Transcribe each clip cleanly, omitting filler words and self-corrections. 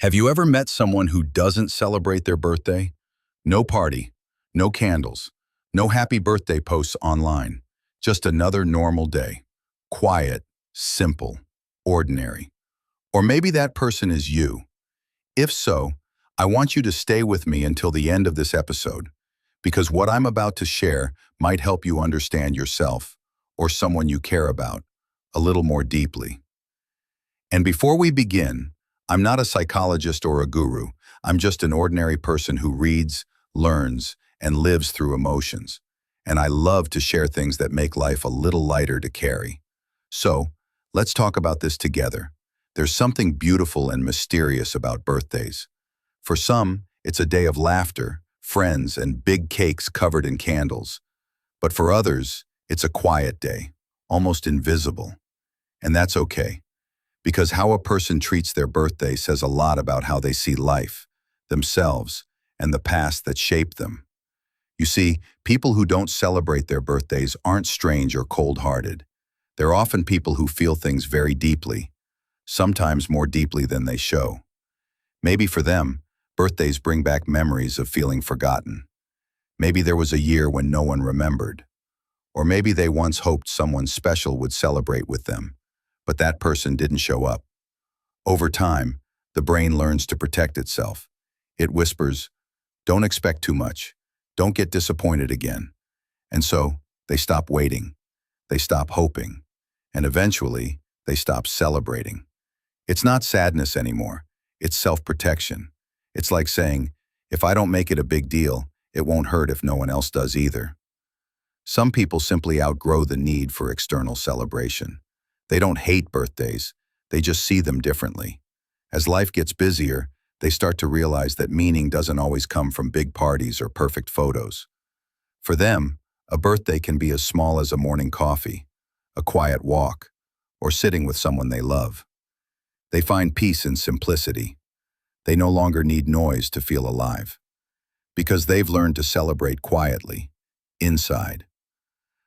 Have you ever met someone who doesn't celebrate their birthday? No party, no candles, no happy birthday posts online. Just another normal day. Quiet, simple, ordinary. Or maybe that person is you. If so, I want you to stay with me until the end of this episode, because what I'm about to share might help you understand yourself or someone you care about a little more deeply. And before we begin, I'm not a psychologist or a guru. I'm just an ordinary person who reads, learns, and lives through emotions. And I love to share things that make life a little lighter to carry. So, let's talk about this together. There's something beautiful and mysterious about birthdays. For some, it's a day of laughter, friends, and big cakes covered in candles. But for others, it's a quiet day, almost invisible. And that's okay. Because how a person treats their birthday says a lot about how they see life, themselves, and the past that shaped them. You see, people who don't celebrate their birthdays aren't strange or cold-hearted. They're often people who feel things very deeply, sometimes more deeply than they show. Maybe for them, birthdays bring back memories of feeling forgotten. Maybe there was a year when no one remembered. Or maybe they once hoped someone special would celebrate with them, but that person didn't show up. Over time, the brain learns to protect itself. It whispers, "Don't expect too much. Don't get disappointed again." And so, they stop waiting. They stop hoping. And eventually, they stop celebrating. It's not sadness anymore. It's self-protection. It's like saying, if I don't make it a big deal, it won't hurt if no one else does either. Some people simply outgrow the need for external celebration. They don't hate birthdays, they just see them differently. As life gets busier, they start to realize that meaning doesn't always come from big parties or perfect photos. For them, a birthday can be as small as a morning coffee, a quiet walk, or sitting with someone they love. They find peace in simplicity. They no longer need noise to feel alive, because they've learned to celebrate quietly, inside.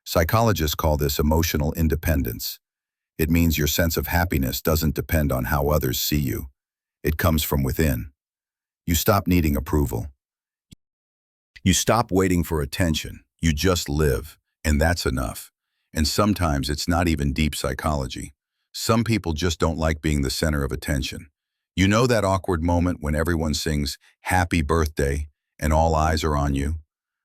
Psychologists call this emotional independence. It means your sense of happiness doesn't depend on how others see you. It comes from within. You stop needing approval. You stop waiting for attention. You just live, and that's enough. And sometimes it's not even deep psychology. Some people just don't like being the center of attention. You know that awkward moment when everyone sings "Happy Birthday" and all eyes are on you?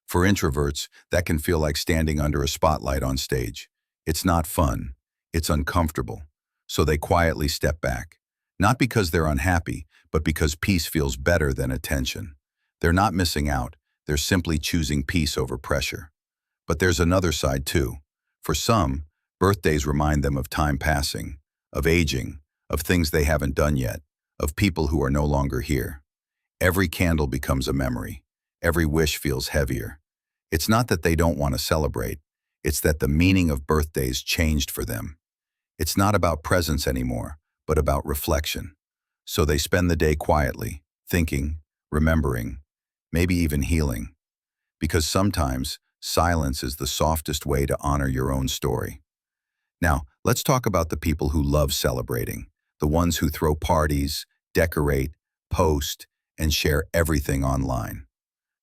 For introverts, that can feel like standing under a spotlight on stage. It's not fun. It's uncomfortable. So they quietly step back. Not because they're unhappy, but because peace feels better than attention. They're not missing out. They're simply choosing peace over pressure. But there's another side too. For some, birthdays remind them of time passing, of aging, of things they haven't done yet, of people who are no longer here. Every candle becomes a memory. Every wish feels heavier. It's not that they don't want to celebrate. It's that the meaning of birthdays changed for them. It's not about presents anymore, but about reflection. So they spend the day quietly, thinking, remembering, maybe even healing. Because sometimes, silence is the softest way to honor your own story. Now, let's talk about the people who love celebrating, the ones who throw parties, decorate, post, and share everything online.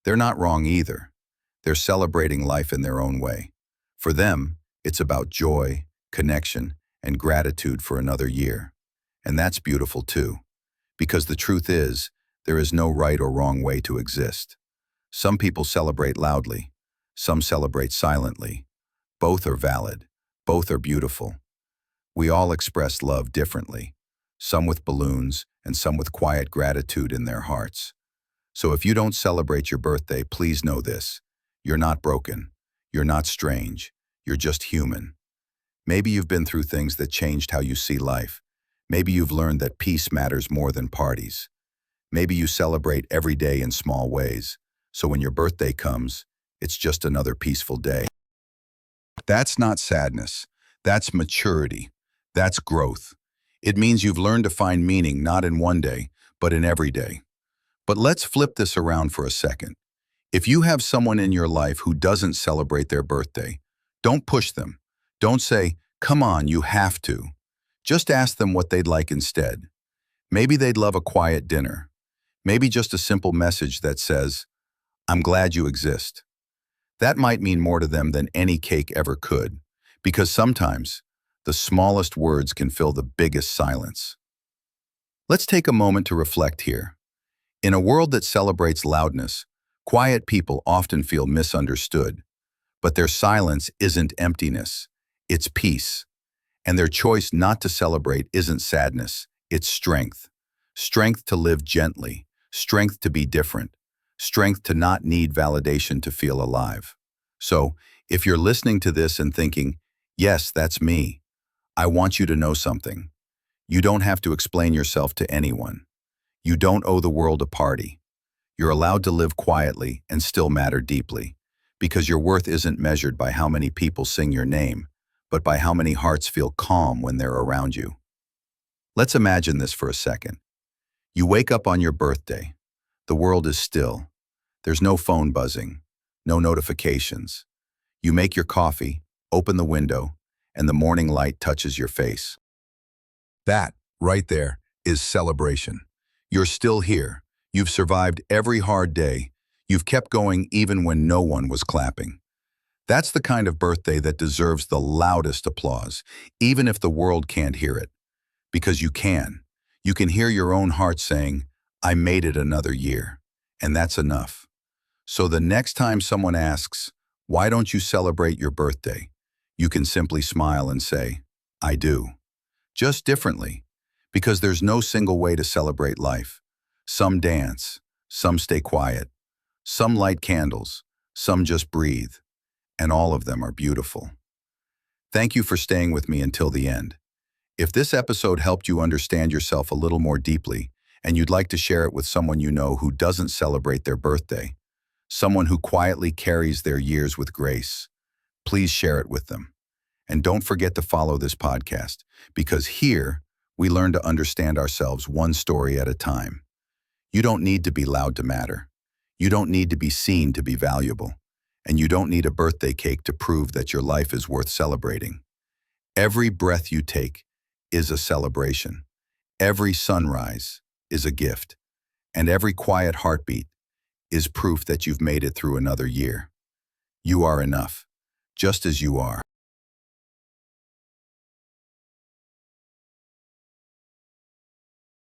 They're not wrong either. They're celebrating life in their own way. For them, it's about joy, connection, and gratitude for another year. And that's beautiful too. Because the truth is, there is no right or wrong way to exist. Some people celebrate loudly. Some celebrate silently. Both are valid. Both are beautiful. We all express love differently. Some with balloons and some with quiet gratitude in their hearts. So if you don't celebrate your birthday, please know this. You're not broken. You're not strange. You're just human. Maybe you've been through things that changed how you see life. Maybe you've learned that peace matters more than parties. Maybe you celebrate every day in small ways. So when your birthday comes, it's just another peaceful day. That's not sadness. That's maturity. That's growth. It means you've learned to find meaning not in one day, but in every day. But let's flip this around for a second. If you have someone in your life who doesn't celebrate their birthday, don't push them. Don't say, "Come on, you have to." Just ask them what they'd like instead. Maybe they'd love a quiet dinner. Maybe just a simple message that says, "I'm glad you exist." That might mean more to them than any cake ever could, because sometimes the smallest words can fill the biggest silence. Let's take a moment to reflect here. In a world that celebrates loudness, quiet people often feel misunderstood, but their silence isn't emptiness, it's peace. And their choice not to celebrate isn't sadness, it's strength. Strength to live gently, strength to be different, strength to not need validation to feel alive. So, if you're listening to this and thinking, yes, that's me, I want you to know something. You don't have to explain yourself to anyone. You don't owe the world a party. You're allowed to live quietly and still matter deeply, because your worth isn't measured by how many people sing your name, but by how many hearts feel calm when they're around you. Let's imagine this for a second. You wake up on your birthday. The world is still. There's no phone buzzing, no notifications. You make your coffee, open the window, and the morning light touches your face. That, right there, is celebration. You're still here. You've survived every hard day. You've kept going even when no one was clapping. That's the kind of birthday that deserves the loudest applause, even if the world can't hear it. Because you can. You can hear your own heart saying, "I made it another year." And that's enough. So the next time someone asks, "Why don't you celebrate your birthday?" you can simply smile and say, "I do." Just differently. Because there's no single way to celebrate life. Some dance, some stay quiet, some light candles, some just breathe, and all of them are beautiful. Thank you for staying with me until the end. If this episode helped you understand yourself a little more deeply, and you'd like to share it with someone you know who doesn't celebrate their birthday, someone who quietly carries their years with grace, please share it with them. And don't forget to follow this podcast, because here we learn to understand ourselves one story at a time. You don't need to be loud to matter. You don't need to be seen to be valuable. And you don't need a birthday cake to prove that your life is worth celebrating. Every breath you take is a celebration. Every sunrise is a gift. And every quiet heartbeat is proof that you've made it through another year. You are enough, just as you are.